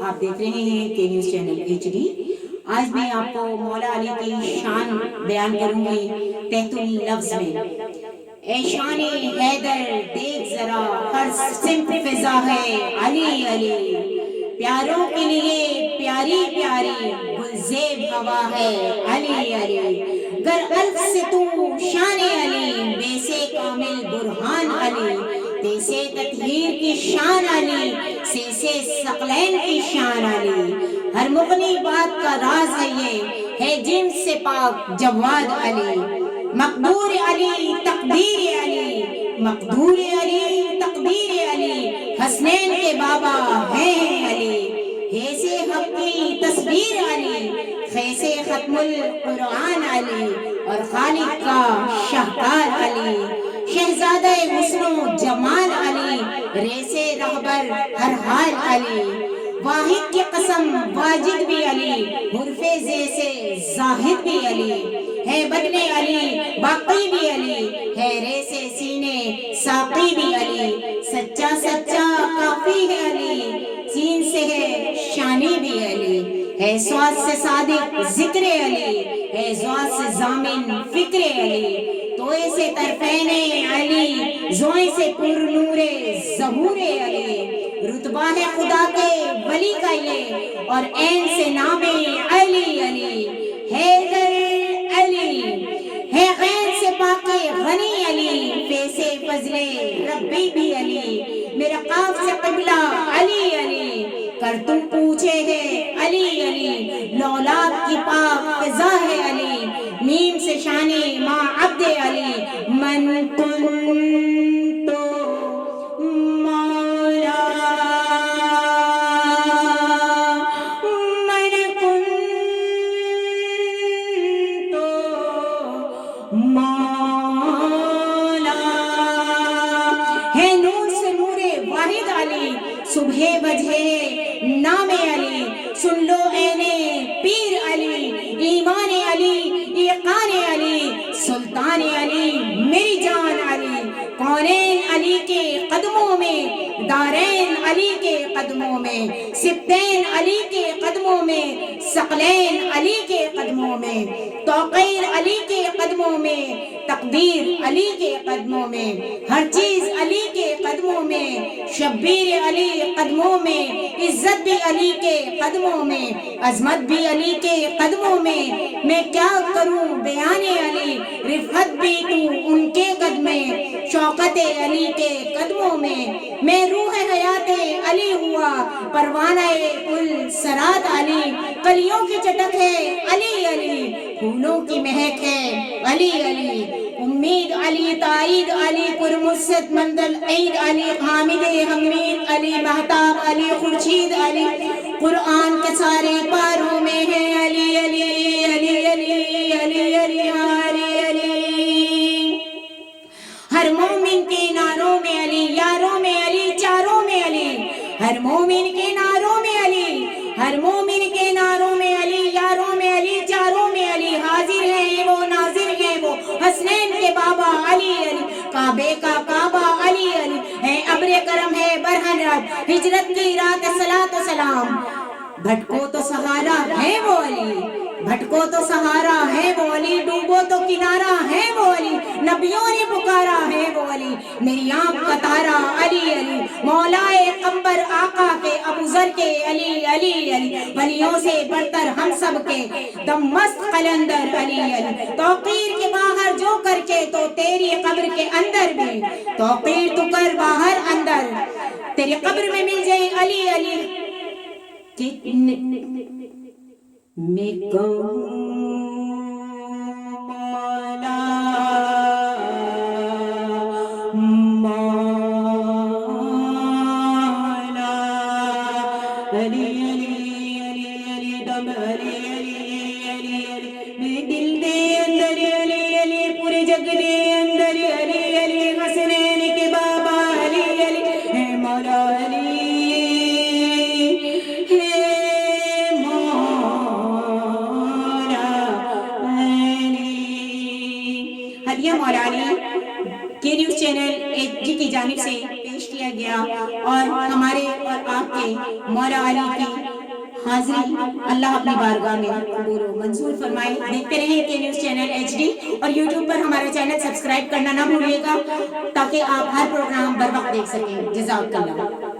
آپ دیکھ رہے ہیں کے نیوز چینل HD۔ آج میں آپ کو مولا علی کی شان بیان کروں گی تحت لفظ میں۔ اے شان حیدر دیکھ ذرا ہر سمت فضا ہے علی علی، پیاروں کے لیے پیاری پیاری گلزیب ہوا ہے علی علی، گر الف سے تو شان علی بیسے کامل برہان علی، تیسے تطہیر کی شان علی سیسے ثقلین کی شان علی، ہر مغنی بات کا راز ہے یہ ہے جن سے پاک جواد علی، مقدور علی تقدیر علی، مقدور علی تقدیر علی، حسنین کے بابا ہیں علی، حیث حق کی تصویر علی، خیس ختم القرآن علی، اور خالق کا شاہکار علی، شہزادہ حسن و جمال علی، ریس رہبر ہر حال علی، واحد کی قسم واجد بھی علی، حرف زے سے زاہد بھی علی، ہے بدن علی باقی بھی علی، ہے ریس سینے ساقی بھی علی، سچا سچا کافی ہے علی، سین سے ہے شانی بھی علی، ہے سواد سے صادق ذکر علی، ہے زواد سے ضامن فکر علی، توئے سے طرفین علی، زوئیں سے پر نور ظہور علی، رتبہ ہے خدا کے ولی کا یہ اور عین سے نام علی علی، حیدر علی ہے غین سے پاک غنی علی، فیسے فضل ربی بھی علی، میرا قاف سے قبلہ علی علی، کر تم پوچھے ہے علی علی، لولاد کی پاک فضا ہے علی، میم سے شان ماں عبد علی، من کنتو مولا من کنتو مولا، ہے نور سے نور واحد علی، صبح وجہ نام علی، سن لو این پیر علی، ایمان علی ایقان علی، سلطان علی میری جان علی، کونین علی کے قدموں میں، دارین علی کے قدموں میں، سبتین علی کے قدموں میں، ثقلین علی کے قدموں میں، توقیر علی کے قدموں میں، تقدیر علی کے قدموں میں، ہر چیز علی کے قدموں میں، شبیر علی قدموں میں، عزت بھی علی کے قدموں میں، عظمت بھی علی کے قدموں میں، میں کیا کروں بیان علی، رفعت بھی تو ان کے قدم میں، شوکت علی کے قدموں میں، میں روح حیات علی ہوا، پروانہ کل سرات علی، کلیوں کی چٹک ہے علی علی، پھولوں کی مہک ہے علی علی، امید علی تائید علی، پرمسد مندل عید علی، حامد حمید علی، مہتاب علی خورشید علی، قرآن کے سارے پاروں میں ہے علی علی علی علی علی علی علی علی، ہر مومن کے ناروں میں علی، یاروں میں علی، چاروں میں علی، ہر مومن کے ناروں میں علی، ہر مومن کے ناروں میں علی، یاروں میں علی، چاروں میں علی، حاضر ہیں وہ ناظر ہیں وہ، حسنین کے بابا علی علی، کعبے کا کعبہ علی علی، ہے ابر کرم ہے برہن رات، ہجرت کی رات صلاۃ و سلام، بھٹکو تو سہارا ہے وہ علی، بھٹکو تو سہارا ہے وہ علی، ڈوبو تو کنارہ ہے وہ علی، نبیوں نے پکارا ہے وہ علی، میری آنکھ کا تارا علی علی، مولائے قمبر آقا کے ابو ذر کے علی علی علی، ولیوں سے برتر ہم سب کے دم مست قلندر علی علی، توقیر کے باہر جو کر کے تو تیری قبر کے اندر بھی، توقیر تو کر باہر اندر تیری قبر میں مل جائے علی علی، کتنے میں کہوں مولا مولا علی علی علی علی دم علی علی علی علی، میرے دل دے اندر علی علی، پورے جگ دے اندر علی علی، حسنین کے بابا علی علی، ہے مولا علی ہدیہ مولا علی کے نیوز چینل HD کی جانب سے پیش کیا گیا اور ہمارے اور آپ کے مولا علی کی حاضری اللہ اپنی بارگاہ میں قبول و منظور فرمائے. دیکھتے رہیں کے نیوز چینل HD اور یوٹیوب پر ہمارا چینل سبسکرائب کرنا نہ بھولیے گا تاکہ آپ ہر پروگرام بر وقت دیکھ سکیں. جزاک اللہ.